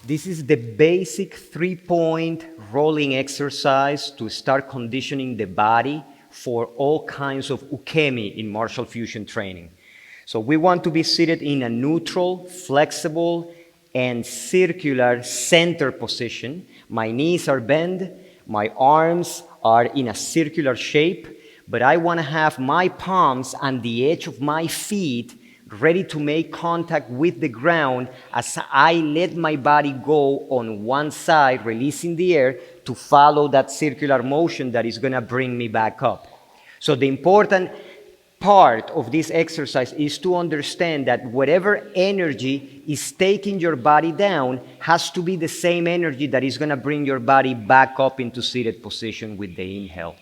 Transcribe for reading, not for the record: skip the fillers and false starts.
This is the basic 3-point rolling exercise to start conditioning the body for all kinds of ukemi in martial fusion training. So we want to be seated in a neutral, flexible, and circular center position. My knees are bent, my arms are in a circular shape, but I want to have my palms on the edge of my feet ready to make contact with the ground as I let my body go on one side, releasing the air to follow that circular motion that is going to bring me back up. So the important part of this exercise is to understand that whatever energy is taking your body down has to be the same energy that is going to bring your body back up into seated position with the inhale.